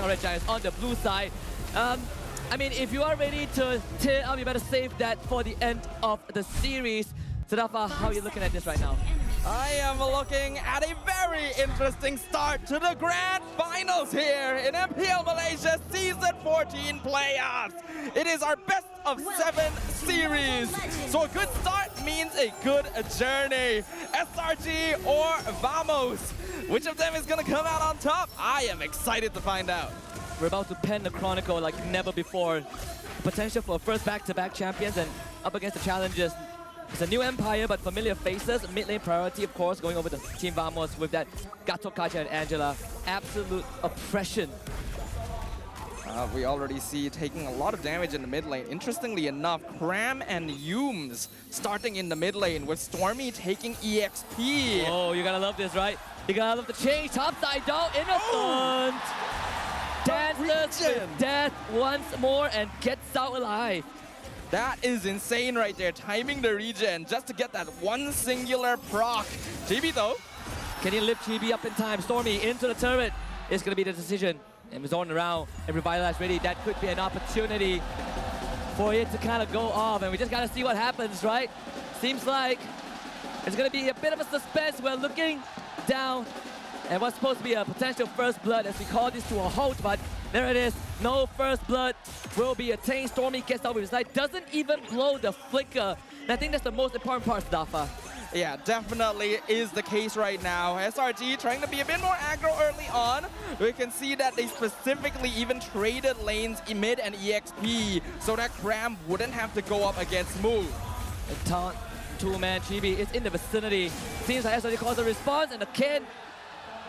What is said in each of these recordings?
Red Giants on the blue side. I mean, if you are ready to tear up, you better save that for the end of the series. So Dafa, how are you looking at this right now? I am looking at a very interesting start to the grand finals here in MPL Malaysia Season 14 playoffs. It is our best of 7 series. So a good start means a good journey. SRG or Vamos? Which of them is going to come out on top? I am excited to find out. We're about to pen the chronicle like never before. Potential for first back-to-back champions and up against the challenges. It's a new empire, but familiar faces. Mid lane priority, of course, going over to Team Vamos with that Gato, Kacha, and Angela. Absolute oppression. We already see taking a lot of damage in the mid lane. Interestingly enough, Cram and Yooms starting in the mid lane with Stormy taking EXP. Oh, you gotta love this, right? You gotta love the change. Topside down, innocent. Dances with death once more and gets out alive. That is insane right there, timing the regen just to get that one singular proc. Chibi though. Can he lift Chibi up in time? Stormy into the turret. It's going to be the decision. And zone around and Revitalize ready. That could be an opportunity for it to kind of go off. And we just got to see what happens, right? Seems like it's going to be a bit of a suspense. We're looking down. And what's supposed to be a potential first blood as we call this to a halt, but there it is. No first blood will be attained. Stormy gets out with his light, doesn't even blow the flicker. And I think that's the most important part, Dafa. Yeah, definitely is the case right now. SRG trying to be a bit more aggro early on. We can see that they specifically even traded lanes in mid and EXP so that Cram wouldn't have to go up against Moo. And taunt, two-man Chibi is in the vicinity. Seems like SRG calls a response and the kid.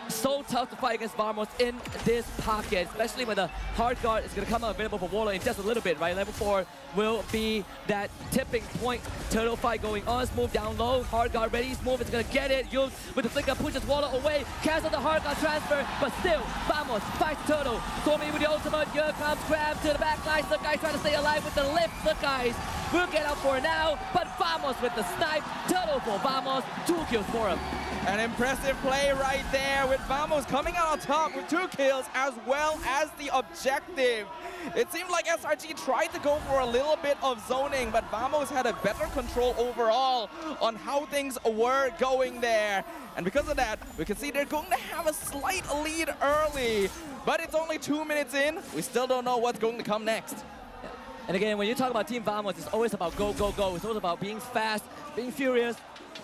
So tough to fight against Vamos in this pocket, especially when the hard guard is going to come out available for Warlock in just a little bit, right? Level 4 will be that tipping point. Turtle fight going on. Smooth down low. Hard guard ready. Smooth is going to get it. Yun with the flicker pushes Warlock away. Cancel the hard guard transfer, but still, Vamos fights Turtle. Stormy with the ultimate. Here comes Crab to the back line. The guy trying to stay alive with the lift. The guys will get out for now, but Vamos with the snipe. Turtle for Vamos. 2 kills for him. An impressive play right there with Vamos coming out on top with 2 kills as well as the objective. It seemed like SRG tried to go for a little bit of zoning, but Vamos had a better control overall on how things were going there. And because of that, we can see they're going to have a slight lead early. But it's only 2 minutes in. We still don't know what's going to come next. And again, when you talk about Team Vamos, it's always about go, go, go. It's always about being fast, being furious,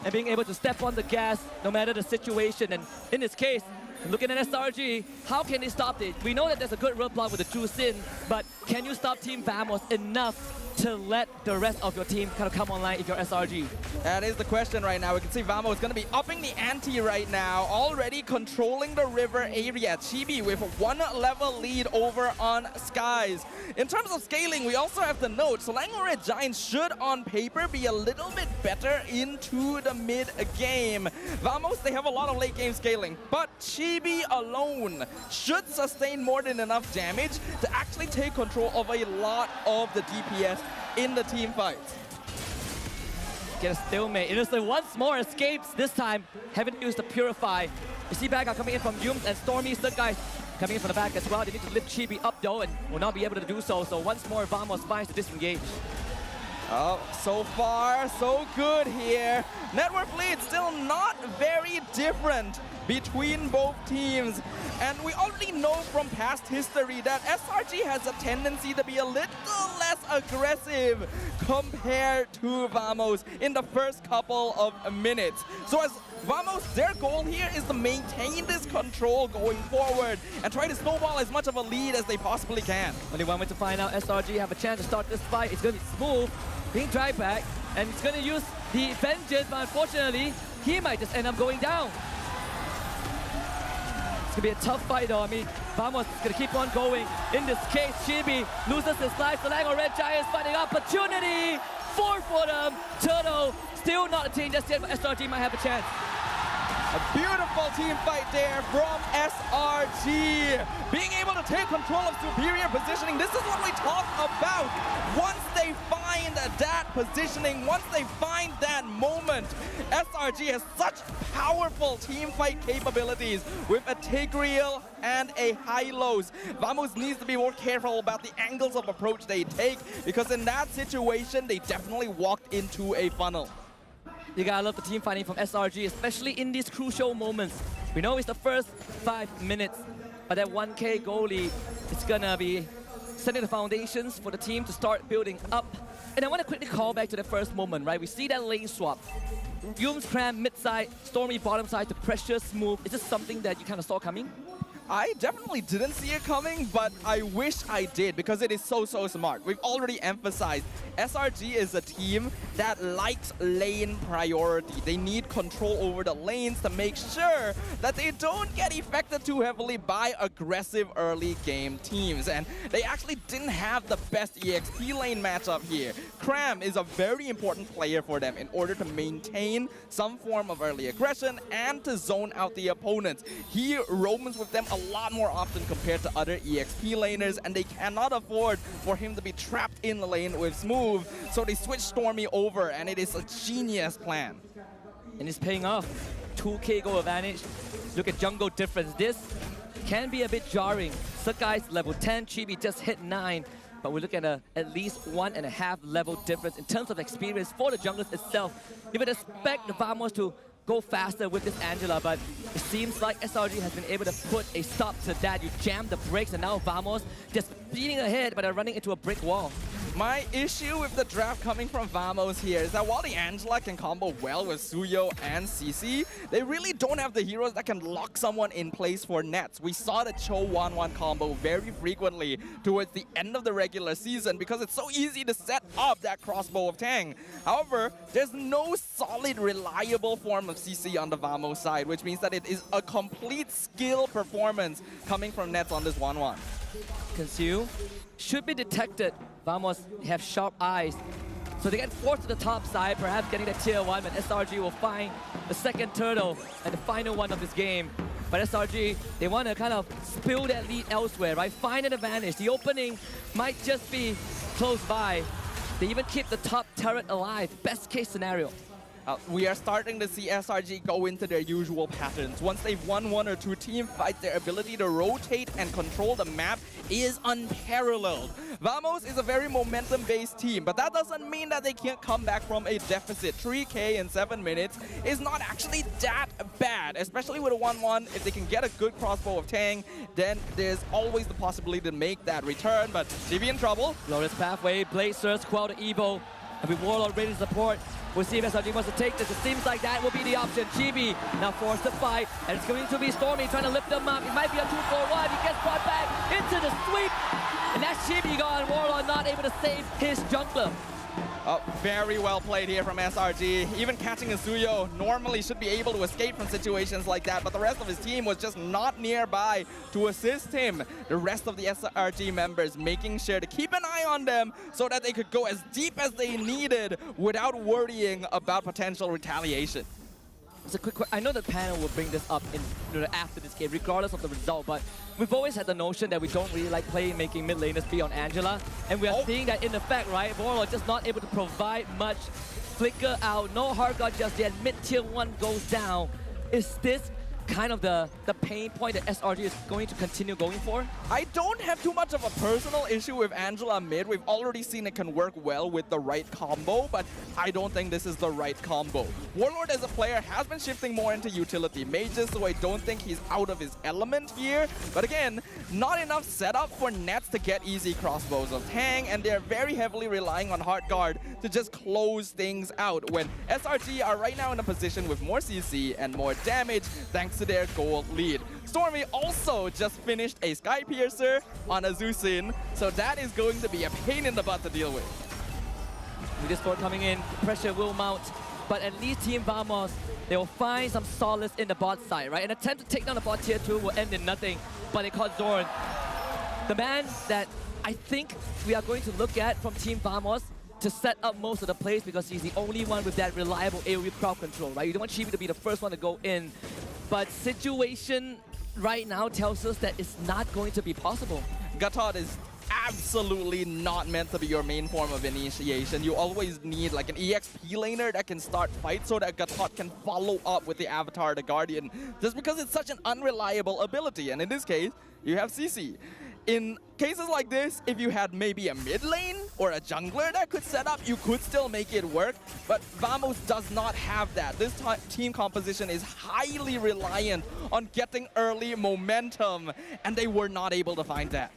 and being able to step on the gas no matter the situation. And in this case, looking at SRG, how can they stop it? We know that there's a good roadblock with the True Sin, but can you stop Team Vamos enough to let the rest of your team kind of come online if you're SRG? That is the question right now. We can see Vamos is going to be upping the ante right now, already controlling the river area. Chibi with 1 level lead over on Skies. In terms of scaling, we also have to note, Selangor Red Giants should on paper be a little bit better into the mid game. Vamos, they have a lot of late game scaling, but Chibi alone should sustain more than enough damage to actually take control of a lot of the DPS in the team fight. Get a stalemate. Innocent once more escapes. This time, haven't used the Purify. You see backup coming in from Yums and Stormy. The guys coming in from the back as well. They need to lift Chibi up though and will not be able to do so. So once more, Vamos finds to disengage. Oh, so far, so good here. Net worth lead still not very different between both teams. And we already know from past history that SRG has a tendency to be a little less aggressive compared to Vamos in the first couple of minutes. So as Vamos, their goal here is to maintain this control going forward and try to snowball as much of a lead as they possibly can. Only one way to find out SRG have a chance to start this fight. It's going to be Smooth, being drive back, and he's going to use the Vengeance, but unfortunately, he might just end up going down. It's going to be a tough fight though. I mean, Vamos is going to keep on going. In this case, Chibi loses his life. Selangor Red Giants finding opportunity. 4 for them. Turtle still not attained just yet, but SRG might have a chance. A beautiful team fight there from SRG. Being able to take control of superior positioning. This is what we talk about. Once they find that positioning, once they find that moment, SRG has such powerful team fight capabilities with a Tigreal and a high-lows. Vamos needs to be more careful about the angles of approach they take, because in that situation, they definitely walked into a funnel. You gotta love the team fighting from SRG, especially in these crucial moments. We know it's the first 5 minutes, but that 1K goal lead is gonna be setting the foundations for the team to start building up. And I want to quickly call back to the first moment, right? We see that lane swap. Yums Cram mid-side, Stormy bottom side to pressure Smooth. Is this something that you kind of saw coming? I definitely didn't see it coming, but I wish I did, because it is so smart. We've already emphasized SRG is a team that likes lane priority. They need control over the lanes to make sure that they don't get affected too heavily by aggressive early game teams. And they actually didn't have the best EXP lane matchup here. Cram is a very important player for them in order to maintain some form of early aggression and to zone out the opponents. He roams with them a lot more often compared to other EXP laners, and they cannot afford for him to be trapped in the lane with Smooth. So they switch Stormy over, and it is a genius plan. And it's paying off. 2K goal advantage. Look at jungle difference. This can be a bit jarring. Sakai's level 10, Chibi just hit 9. But we look at at least 1.5 level difference in terms of experience for the junglers itself. You would expect the Vamos to go faster with this Angela, but it seems like SRG has been able to put a stop to that. You jam the brakes, and now Vamos just speeding ahead, but they're running into a brick wall. My issue with the draft coming from Vamos here is that while the Angela can combo well with Suyo and CC, they really don't have the heroes that can lock someone in place for nets. We saw the Cho 1-1 combo very frequently towards the end of the regular season because it's so easy to set up that crossbow of Tang. However, there's no solid, reliable form of CC on the Vamos side, which means that it is a complete skill performance coming from nets on this 1-1. Consume should be detected. Vamos have sharp eyes. So they get forced to the top side, perhaps getting the tier 1, but SRG will find the second turtle and the final one of this game. But SRG, they want to kind of spill that lead elsewhere, right? Find an advantage. The opening might just be close by. They even keep the top turret alive. Best case scenario. We are starting to see SRG go into their usual patterns. Once they've won 1 or 2 team fights, their ability to rotate and control the map is unparalleled. Vamos is a very momentum-based team, but that doesn't mean that they can't come back from a deficit. 3K in 7 minutes is not actually that bad, especially with a 1-1. If they can get a good crossbow of Tang, then there's always the possibility to make that return, but GB in trouble. Lotus pathway, Blazers, Quell to Evo, and with Warlord ready to support. We'll see if SRG wants to take this. It seems like that will be the option. Chibi now forced to fight, and it's going to be Stormy trying to lift them up. It might be a 2-4-1. He gets brought back into the sweep, and that's Chibi gone. Warlord not able to save his jungler. Very well played here from SRG. Even catching Azuyo normally should be able to escape from situations like that, but the rest of his team was just not nearby to assist him. The rest of the SRG members making sure to keep an eye on them so that they could go as deep as they needed without worrying about potential retaliation. It's a quick question. I know the panel will bring this up after this game, regardless of the result, but we've always had the notion that we don't really like making mid laners be on Angela, and we are seeing that in effect, right? Warlord just not able to provide much. Flicker out, no hard guard just yet. Mid tier 1 goes down. Is this kind of the pain point that SRG is going to continue going for? I don't have too much of a personal issue with Angela mid. We've already seen it can work well with the right combo, but I don't think this is the right combo. Warlord as a player has been shifting more into utility mages, so I don't think he's out of his element here. But again, not enough setup for nets to get easy crossbows of Tang, and they're very heavily relying on hard guard to just close things out when SRG are right now in a position with more CC and more damage thanks to their gold lead. Stormy also just finished a Sky Piercer on Azusin, so that is going to be a pain in the butt to deal with. With this sword coming in, pressure will mount, but at least Team Vamos, they will find some solace in the bot side, right? An attempt to take down the bot tier 2 will end in nothing, but they caught Zorn. The man that I think we are going to look at from Team Vamos to set up most of the plays because he's the only one with that reliable AoE crowd control, right? You don't want Chibi to be the first one to go in. But situation right now tells us that it's not going to be possible. Gatot is absolutely not meant to be your main form of initiation. You always need like an EXP laner that can start fights so that Gatot can follow up with the Avatar, the Guardian, just because it's such an unreliable ability. And in this case, you have CC. In cases like this, if you had maybe a mid lane or a jungler that could set up, you could still make it work. But Vamos does not have that. This team composition is highly reliant on getting early momentum, and they were not able to find that.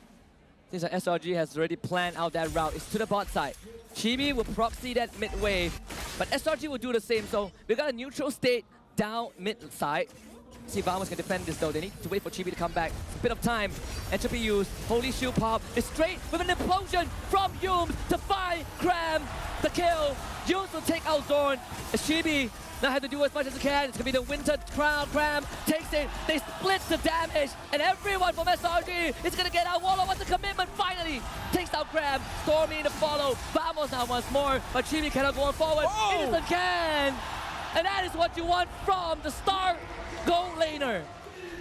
Seems like SRG has already planned out that route. It's to the bot side. Chibi will proxy that mid wave, but SRG will do the same. So we got a neutral state down mid side. See if Vamos can defend this though. They need to wait for Chibi to come back. It's a bit of time. Entropy used. Holy Shield pop. It's straight with an implosion from Yums to find Cram the kill. Yums will take out Zorn. Chibi now have to do as much as he can. It's gonna be the Winter Crown. Cram takes it. They split the damage, and everyone from SRG is gonna get out. Wallow wants a commitment. Finally takes out Cram. Stormy to follow. Vamos now once more, but Chibi cannot go on forward. Whoa. Innocent can, and that is what you want from the star goal laner.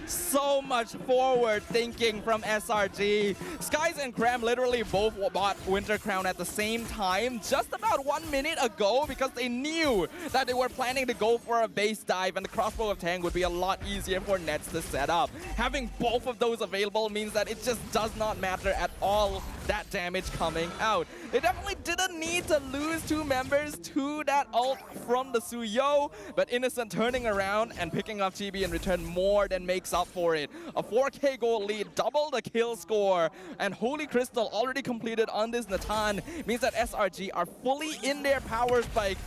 So much forward thinking from SRG. Skies and Cram literally both bought Winter Crown at the same time just about 1 minute ago because they knew that they were planning to go for a base dive, and the crossbow of Tang would be a lot easier for Nets to set up. Having both of those available means that it just does not matter at all that damage coming out. They definitely didn't need to lose 2 members to that ult from the Suyo, but Innocent turning around and picking up Chibi in return more than makes up for it. A 4K goal lead, double the kill score, and Holy Crystal already completed on this Natan means that SRG are fully in their power spike,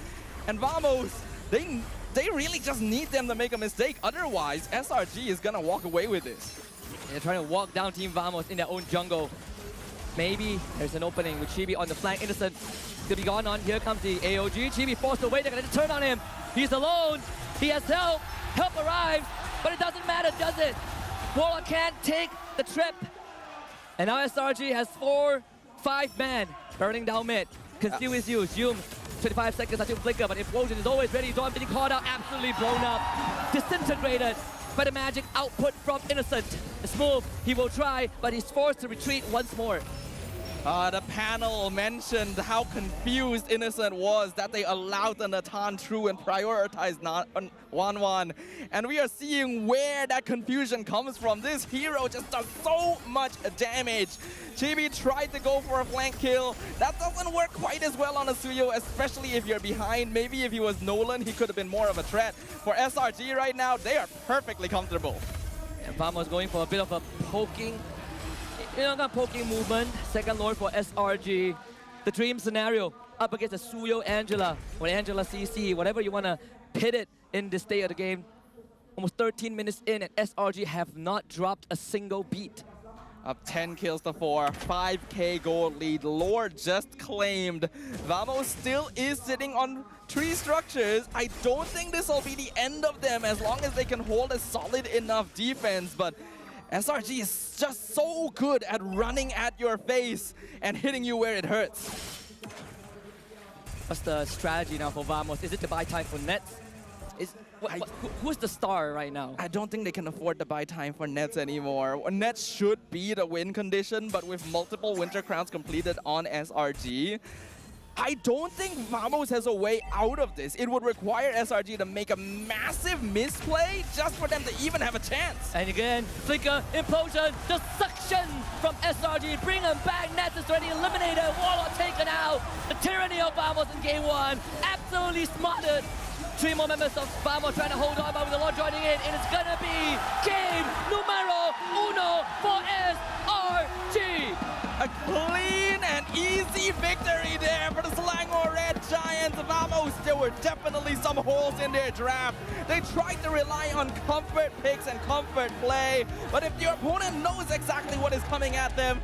and Vamos, they really just need them to make a mistake. Otherwise, SRG is gonna walk away with this. They're trying to walk down Team Vamos in their own jungle. Maybe there's an opening with Chibi on the flank. Innocent to be gone on. Here comes the AOG. Chibi forced away. They're going to turn on him. He's alone. He has help. Help arrives. But it doesn't matter, does it? Warlock can't take the trip. And now SRG has 4-5 men burning down mid. Conceal is used. Yum, 25 seconds until Flicker. But Implosion is always ready. Dawn being caught out. Absolutely blown up. Disintegrated by the magic output from Innocent. Smooth. He will try, but he's forced to retreat once more. The panel mentioned how confused Innocent was that they allowed the Natan through and prioritized 1-1. And we are seeing where that confusion comes from. This hero just does so much damage. Chibi tried to go for a flank kill. That doesn't work quite as well on a Suyo, especially if you're behind. Maybe if he was Nolan, he could have been more of a threat. For SRG right now, they are perfectly comfortable. And Vamos going for a bit of a poking. Poking movement. Second Lord for SRG. The dream scenario up against the Suyo Angela or Angela CC, whatever you want to pit it in this state of the game. Almost 13 minutes in, and SRG have not dropped a single beat. Up 10 kills to 4, 5K gold lead. Lord just claimed. Vamos still is sitting on 3 structures. I don't think this will be the end of them as long as they can hold a solid enough defense, but SRG is just so good at running at your face and hitting you where it hurts. What's the strategy now for Vamos? Is it to buy time for Nets? Who's the star right now? I don't think they can afford to buy time for Nets anymore. Nets should be the win condition, but with multiple Winter Crowns completed on SRG, I don't think Vamos has a way out of this. It would require SRG to make a massive misplay just for them to even have a chance. And again, Flicker, Implosion, the suction from SRG, bring him back. Nets is already eliminated, Warlock taken out. The tyranny of Vamos in game 1, absolutely smarted. 3 more members of Vamos trying to hold on, but with the Lord joining in, and it's gonna be game numero 1 for SRG. A clean and easy victory there for the Selangor Red Giants. Vamos, there were definitely some holes in their draft. They tried to rely on comfort picks and comfort play, but if your opponent knows exactly what is coming at them,